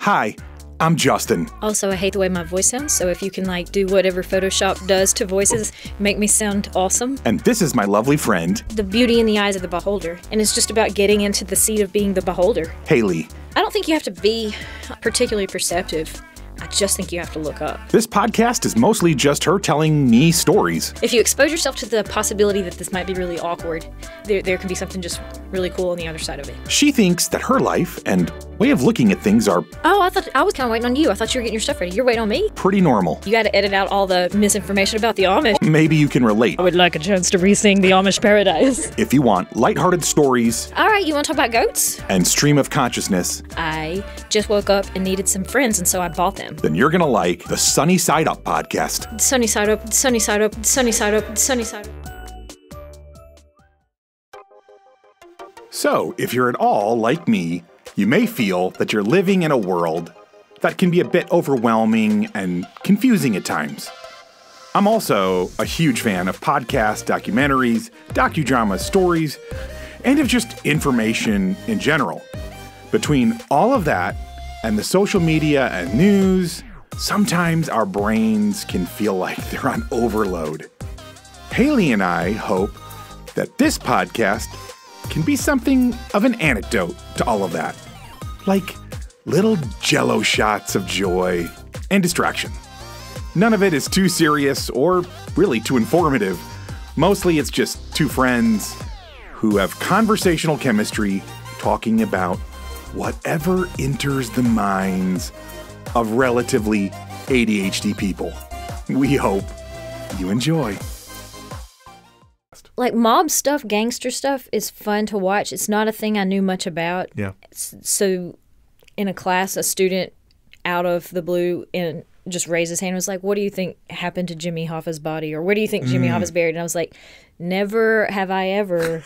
Hi, I'm Justin. Also, I hate the way my voice sounds, so if you can do whatever Photoshop does to voices, make me sound awesome. And this is my lovely friend, The beauty in the eyes of the beholder, and it's just about getting into the seat of being the beholder. Hayley. I don't think you have to be particularly perceptive. I just think you have to look up. This podcast is mostly just her telling me stories. If you expose yourself to the possibility that this might be really awkward, there can be something just really cool on the other side of it. She thinks that her life and way of looking at things are Oh, I thought I was kind of waiting on you. I thought you were getting your stuff ready. You're waiting on me? pretty normal. You got to edit out all the misinformation about the Amish. Maybe you can relate. I would like a chance to re-sing the Amish Paradise. If you want lighthearted stories All right, you want to talk about goats? and stream of consciousness, I just woke up and needed some friends, and so I bought them. then you're gonna like the Sunny Side Up podcast. Sunny side up, sunny side up, sunny side up, sunny side up. So, if you're at all like me, you may feel that you're living in a world that can be a bit overwhelming and confusing at times. I'm also a huge fan of podcasts, documentaries, docudramas, stories, and of just information in general. Between all of that and the social media and news, sometimes our brains can feel like they're on overload. Hayley and I hope that this podcast can be something of an antidote to all of that. Like little jello shots of joy and distraction. None of it is too serious or really too informative. Mostly it's just two friends who have conversational chemistry talking about whatever enters the minds of relatively ADHD people. We hope you enjoy. Mob stuff, gangster stuff is fun to watch. It's not a thing I knew much about. Yeah. So in a class, a student out of the blue and just raised his hand and was like, what do you think happened to Jimmy Hoffa's body? Or where do you think Jimmy Hoffa's buried? And I was like, never have I ever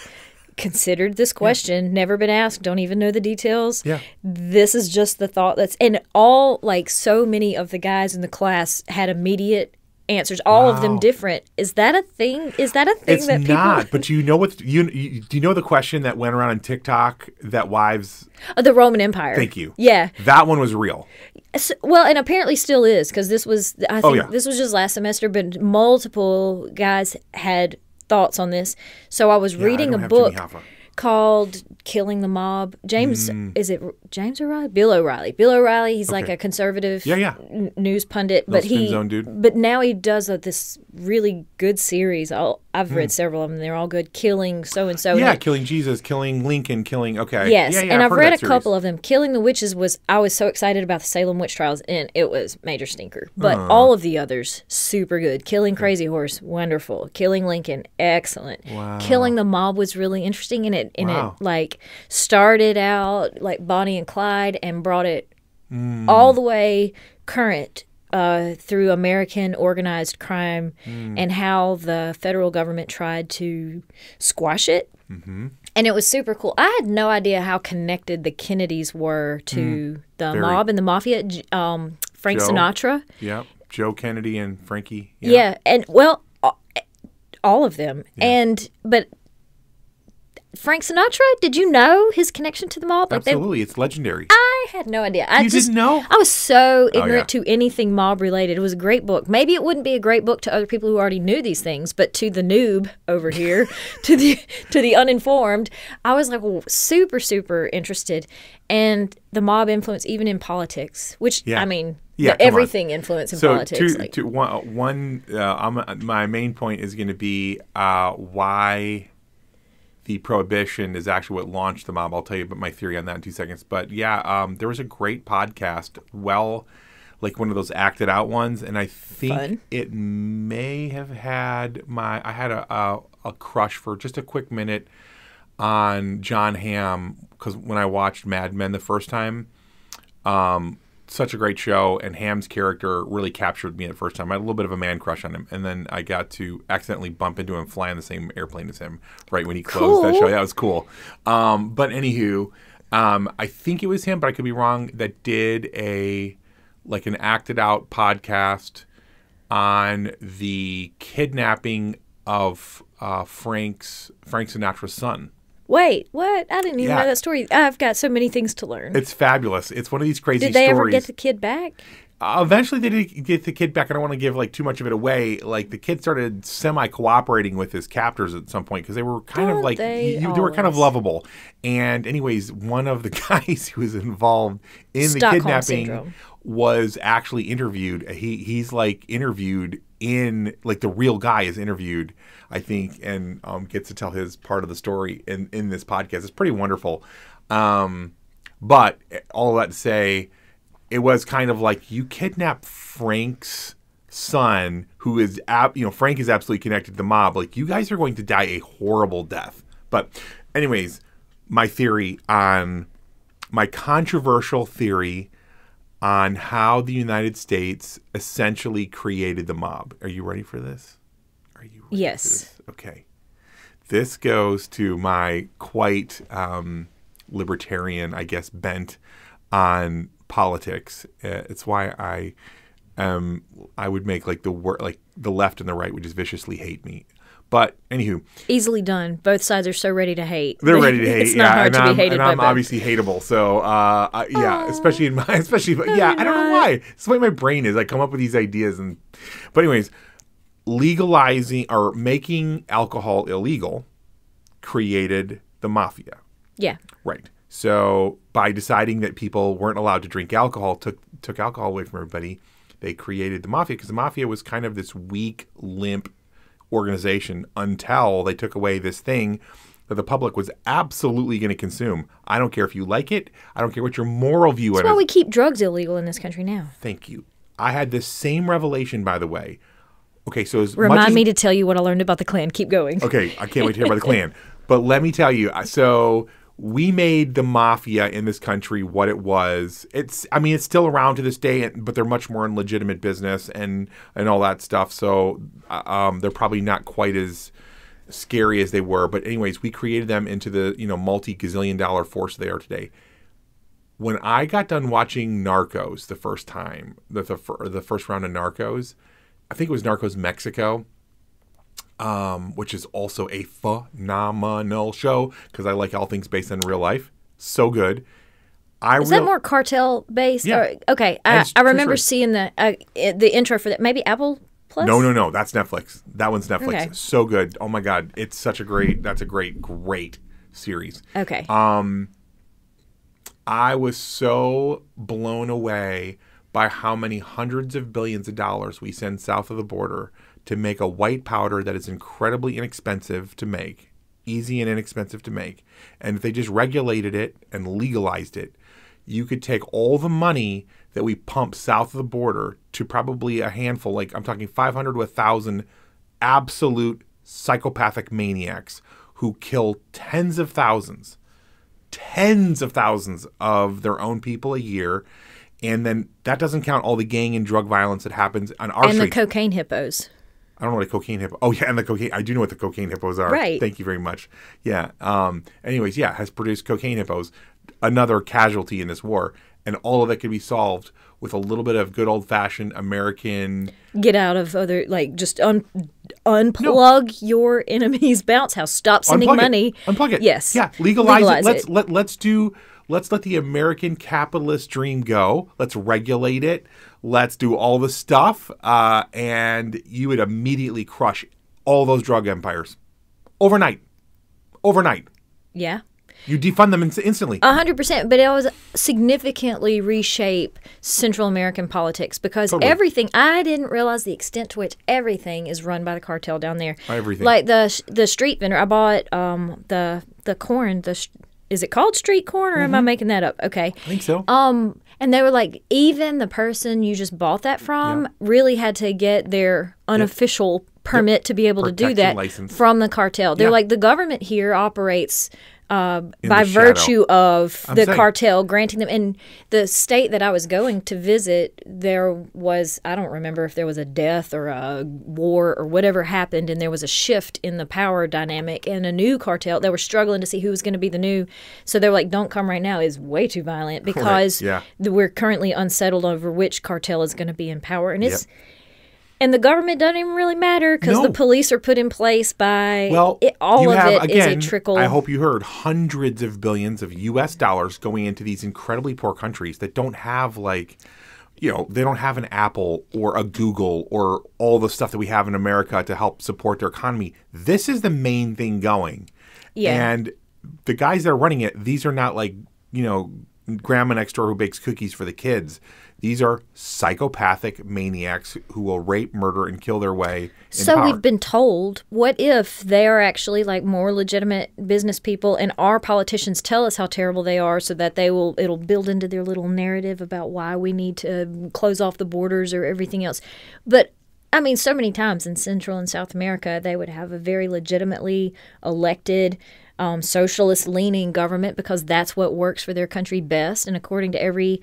considered this question, never been asked, don't even know the details. Yeah. This is just the thought and all, so many of the guys in the class had immediate answers, all of them different. Is that a thing? Is that a thing it's that people... not, but you know what? Do you know the question that went around on TikTok that wives... The Roman Empire. Thank you. Yeah. That one was real. Well, and apparently still is, because this was, I think yeah. this was just last semester, but multiple guys had thoughts on this. So I was reading a book called Killing the Mob. James, is it James O'Reilly? Bill O'Reilly. Bill O'Reilly, he's like a conservative news pundit. But spin zone dude. But now he does this really good series. I've read several of them. They're all good. Killing so-and-so. Yeah, killing Jesus, killing Lincoln, killing... Okay. Yes, yeah, and I've read a series. couple of them. Killing the Witches I was so excited about the Salem witch trials, and it was major stinker. But all of the others, super good. Killing Crazy Horse, wonderful. Killing Lincoln, excellent. Wow. Killing the Mob was really interesting, and it started out like Bonnie and Clyde and brought it all the way current through American organized crime and how the federal government tried to squash it. Mm-hmm. And it was super cool. I had no idea how connected the Kennedys were to the mob and the mafia. Frank Sinatra. Yeah. Joe Kennedy and Frankie. Yeah. And all of them. Yeah. But Frank Sinatra, did you know his connection to the mob? Absolutely. It's legendary. I had no idea. You didn't know? I was so ignorant to anything mob related. It was a great book. Maybe it wouldn't be a great book to other people who already knew these things, but to the noob over here, to the uninformed, I was super, super interested. And the mob influence even in politics, which everything influence in politics. My main point is going to be why the prohibition is actually what launched the mob. I'll tell you about my theory on that in 2 seconds. But there was a great podcast, one of those acted out ones, and I think it may have had I had a crush for just a quick minute on John Hamm, because when I watched Mad Men the first time, such a great show, and Hamm's character really captured me at first time. I had a little bit of a man crush on him, and then I got to accidentally bump into him, fly on the same airplane as him right when he closed that show. That was cool. But anywho, I think it was him, but I could be wrong, that did an acted out podcast on the kidnapping of Frank Sinatra's son. Wait, what? I didn't even Yeah. know that story. I've got so many things to learn. It's fabulous. It's one of these crazy Did they stories. ever get the kid back? Eventually, they did get the kid back. I don't want to give too much of it away. Like the kid started semi-cooperating with his captors at some point because they were kind of like they were kind of lovable. And anyways, one of the guys who was involved in the kidnapping syndrome. was actually interviewed. He's like interviewed in like the real guy is interviewed, I think, and gets to tell his part of the story in this podcast. It's pretty wonderful. But all of that to say, it was kind of like you kidnap Frank's son, who is, Frank is absolutely connected to the mob. Like, you guys are going to die a horrible death. But anyways, my controversial theory on how the United States essentially created the mob. Are you ready for this? Are you ready Yes. for this? Okay. This goes to my quite libertarian, I guess, bent on politics. It's why I would make like the left and the right would just viciously hate me. But anywho, easily done. Both sides are so ready to hate. They're ready to hate. It's not hard to be hated and by I'm both. obviously hateable. So especially I don't know why. It's the way my brain is. I come up with these ideas but anyways, legalizing or making alcohol illegal created the mafia. Yeah. Right. So by deciding that people weren't allowed to drink alcohol, took alcohol away from everybody, they created the mafia, because the mafia was kind of this weak, limp organization until they took away this thing that the public was absolutely going to consume. I don't care if you like it. I don't care what your moral view is. That's why we keep drugs illegal in this country now. Thank you. I had this same revelation, by the way. Okay, so Remind me to tell you what I learned about the Klan. Keep going. Okay, I can't wait to hear about the Klan. But let me tell you, so we made the mafia in this country what it was. It's still around to this day, but they're much more in legitimate business and all that stuff. So they're probably not quite as scary as they were. But anyways, we created them into the multi-gazillion-dollar force they are today. When I got done watching Narcos the first time, the first round of Narcos, I think it was Narcos Mexico. Which is also a phenomenal show because I like all things based on real life. So good. Is that more cartel based? Yeah. Okay. I remember seeing the intro for that. Maybe Apple Plus? No. That's Netflix. That one's Netflix. Okay. So good. Oh my God. It's such a great series. Okay. I was so blown away by how many hundreds of billions of dollars we send south of the border to make a white powder that is incredibly inexpensive to make, easy and inexpensive to make. And if they just regulated it and legalized it, you could take all the money that we pump south of the border to probably a handful, like I'm talking 500 to 1,000 absolute psychopathic maniacs who kill tens of thousands of their own people a year. And then that doesn't count all the gang and drug violence that happens on our streets. And the cocaine hippos. I don't know what a cocaine hippo. Oh yeah, and the cocaine. I do know what the cocaine hippos are. Right. Thank you very much. Yeah. Anyways, has produced cocaine hippos, another casualty in this war, and all of that could be solved with a little bit of good old fashioned American. Get out of other just unplug your enemy's bounce house. Stop sending money. Unplug it. Yes. Yeah. Legalize it. Let's let the American capitalist dream go. Let's regulate it. Let's do all the stuff. And you would immediately crush all those drug empires. Overnight. Yeah. You defund them instantly. 100%. But it was significantly reshape Central American politics because everything, I didn't realize the extent to which everything is run by the cartel down there. Everything. Like the street vendor, I bought the corn, is it called street corn or am I making that up? Okay. I think so. And they were like, even the person you just bought that from really had to get their unofficial permit to be able to do that license from the cartel. They're like, the government here operates by virtue shadow. of the cartel granting them. And the state that I was going to visit, there was, I don't remember if there was a death or a war or whatever happened, and there was a shift in the power dynamic and a new cartel. They were struggling to see who was going to be the new. So they were like, don't come right now is way too violent because we're currently unsettled over which cartel is going to be in power. And And the government doesn't even really matter because the police are put in place by all of it is a trickle. I hope you heard hundreds of billions of U.S. dollars going into these incredibly poor countries that don't have they don't have an Apple or a Google or all the stuff that we have in America to help support their economy. This is the main thing going. Yeah. And the guys that are running it, these are not grandma next door who bakes cookies for the kids. These are psychopathic maniacs who will rape, murder, and kill their way in power. We've been told, what if they are actually more legitimate business people and our politicians tell us how terrible they are so that it'll build into their little narrative about why we need to close off the borders or everything else. But I mean, so many times in Central and South America, they would have a very legitimately elected socialist-leaning government because that's what works for their country best. And according to every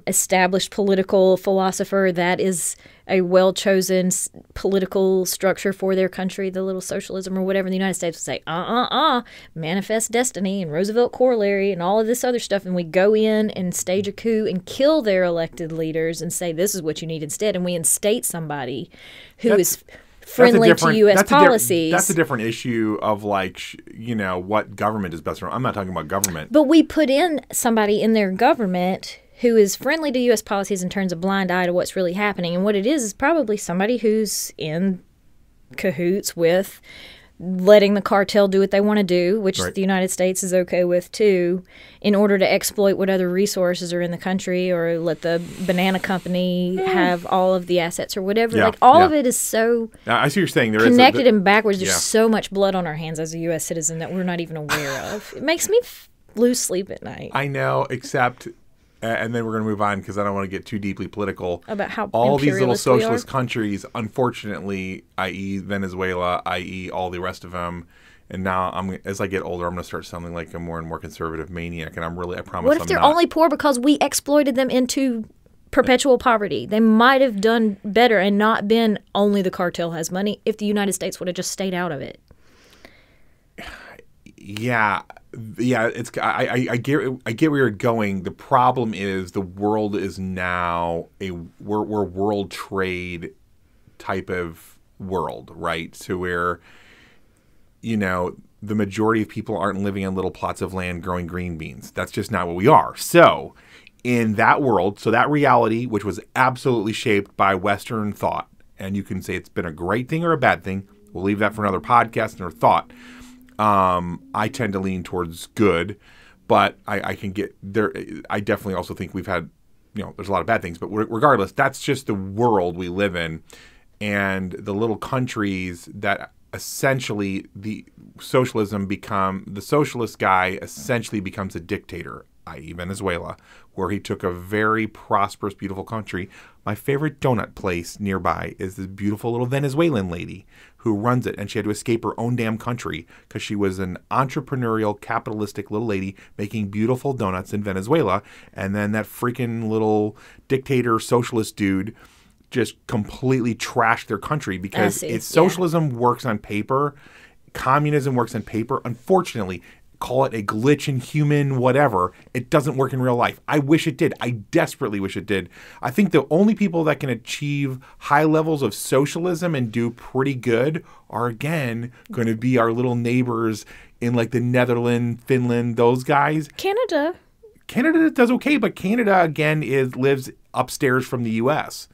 established political philosopher, that is a well-chosen political structure for their country, the little socialism or whatever. The United States would say, manifest destiny and Roosevelt corollary and all of this other stuff. And we go in and stage a coup and kill their elected leaders and say, this is what you need instead. And we instate somebody who is friendly to U.S. policies. That's a different issue of what government is best for. I'm not talking about government. But we put in somebody in their government who is friendly to U.S. policies and turns a blind eye to what's really happening. And what it is probably somebody who's in cahoots with letting the cartel do what they want to do, which the United States is okay with too, in order to exploit what other resources are in the country or let the banana company have all of the assets or whatever. Yeah, all of it is so I see what you're saying. There connected and backwards. There's so much blood on our hands as a U.S. citizen that we're not even aware of. It makes me lose sleep at night. I know, except... and then we're going to move on because I don't want to get too deeply political. About how all these little socialist countries, unfortunately, i.e. Venezuela, i.e. all the rest of them, and now as I get older, I'm going to start sounding like a more and more conservative maniac, and I promise. What if they're only poor because we exploited them into perpetual poverty? They might have done better and not been only the cartel has money if the United States would have just stayed out of it. Yeah. It's I get where you're going. The problem is the world is now we're world trade type of world, right? So where the majority of people aren't living on little plots of land growing green beans. That's just not what we are. So in that world, that reality, which was absolutely shaped by Western thought, and you can say it's been a great thing or a bad thing. We'll leave that for another podcast or thought. I tend to lean towards good, but I can get there. I definitely also think we've had, there's a lot of bad things, but regardless, that's just the world we live in. And the little countries that essentially the socialist guy essentially becomes a dictator, i.e. Venezuela, where he took a very prosperous, beautiful country. My favorite donut place nearby is this beautiful little Venezuelan lady who runs it, and she had to escape her own damn country because she was an entrepreneurial, capitalistic little lady making beautiful donuts in Venezuela, and then that freaking little dictator socialist dude just completely trashed their country because socialism works on paper, communism works on paper. Unfortunately, call it a glitch in human whatever, it doesn't work in real life. I wish it did. I desperately wish it did. I think the only people that can achieve high levels of socialism and do pretty good are, again, going to be our little neighbors in the Netherlands, Finland, those guys. Canada does okay, but Canada, again, lives upstairs from the U.S.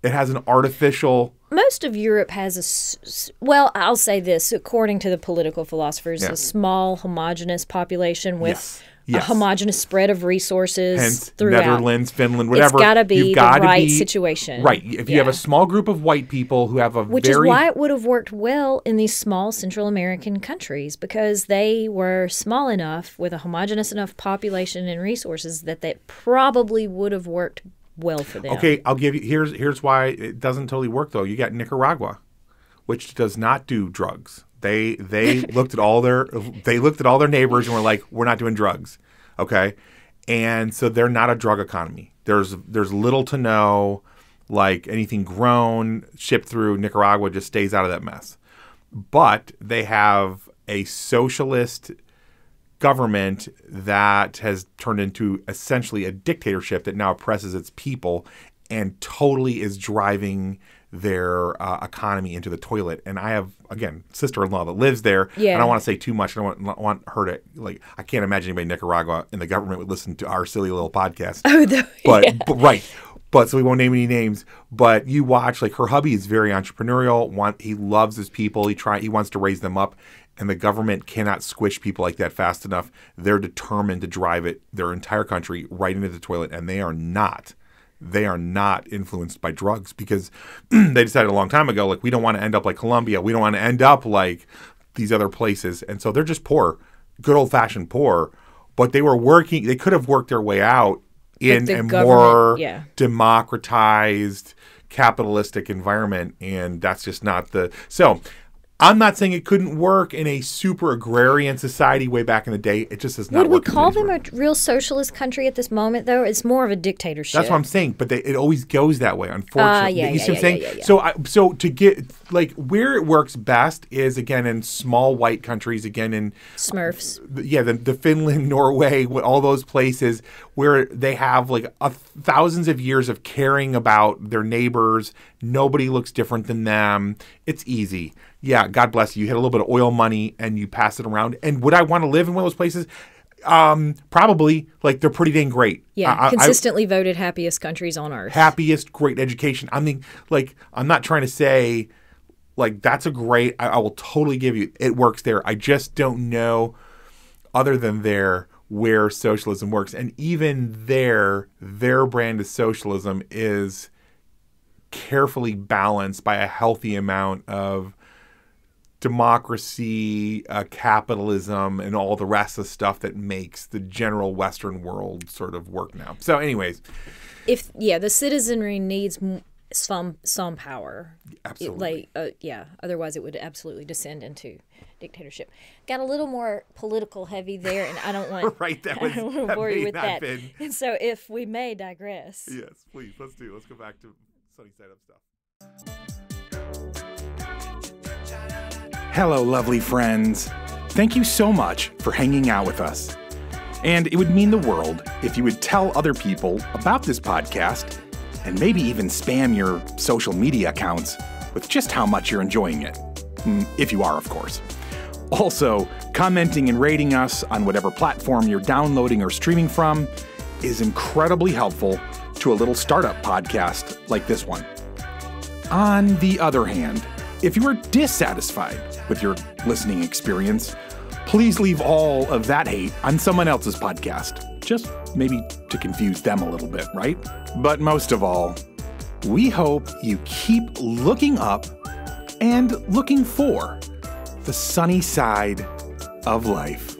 It has an artificial... Most of Europe has I'll say this, according to the political philosophers, a small, homogenous population with a homogenous spread of resources hence, throughout. Netherlands, Finland, whatever. It's got to be the right situation. Right. If you have a small group of white people who have Which is why it would have worked well in these small Central American countries, because they were small enough with a homogenous enough population and resources that probably would have worked well for them. Okay, I'll give you here's why it doesn't totally work though. You got Nicaragua, which does not do drugs. They looked at all their neighbors and were like, we're not doing drugs. Okay? And so they're not a drug economy. There's little to no anything grown, shipped through Nicaragua just stays out of that mess. But they have a socialist government that has turned into essentially a dictatorship that now oppresses its people, and totally is driving their economy into the toilet. And I have, again, sister-in-law that lives there. Yeah. I don't want to say too much. I don't want her to, like, I can't imagine anybody in Nicaragua in the government would listen to our silly little podcast. But so we won't name any names. But you watch, like, her hubby is very entrepreneurial. He loves his people. He wants to raise them up. And the government cannot squish people like that fast enough. They're determined to drive their entire country right into the toilet. And they are not influenced by drugs because they decided a long time ago, like, we don't want to end up like Colombia. We don't want to end up like these other places. And so they're just poor, good old-fashioned poor. But they could have worked their way out in a more democratized, capitalistic environment. And that's just not so I'm not saying it couldn't work in a super agrarian society way back in the day. It just does not work. Would we call them a real socialist country at this moment, though? It's more of a dictatorship. That's what I'm saying. But it always goes that way, unfortunately. You see what I'm saying? Yeah. So to get, like, where it works best is, again, in small white countries, again, in Smurfs. The Finland, Norway, all those places where they have, like, thousands of years of caring about their neighbors. Nobody looks different than them. It's easy. Yeah, God bless you. You hit a little bit of oil money and you pass it around. And would I want to live in one of those places? Probably. Like, they're pretty dang great. Yeah, consistently voted happiest countries on earth. Happiest, great education. I mean, like, I'm not trying to say, like, that's a great, I will totally give you, it works there. I just don't know, other than there, where socialism works. And even their brand of socialism is carefully balanced by a healthy amount of democracy, capitalism, and all the rest of the stuff that makes the general Western world sort of work now. So anyways. The citizenry needs some power. Absolutely. Otherwise it would absolutely descend into dictatorship. Got a little more political heavy there, and I don't want to bore you with that. And so if we may digress. Yes, please. Let's go back to sunny side up stuff. Hello, lovely friends. Thank you so much for hanging out with us. And it would mean the world if you would tell other people about this podcast and maybe even spam your social media accounts with just how much you're enjoying it. If you are, of course. Also, commenting and rating us on whatever platform you're downloading or streaming from is incredibly helpful to a little startup podcast like this one. On the other hand, if you are dissatisfied with your listening experience, please leave all of that hate on someone else's podcast. Just maybe to confuse them a little bit, right? But most of all, we hope you keep looking up and looking for the sunny side of life.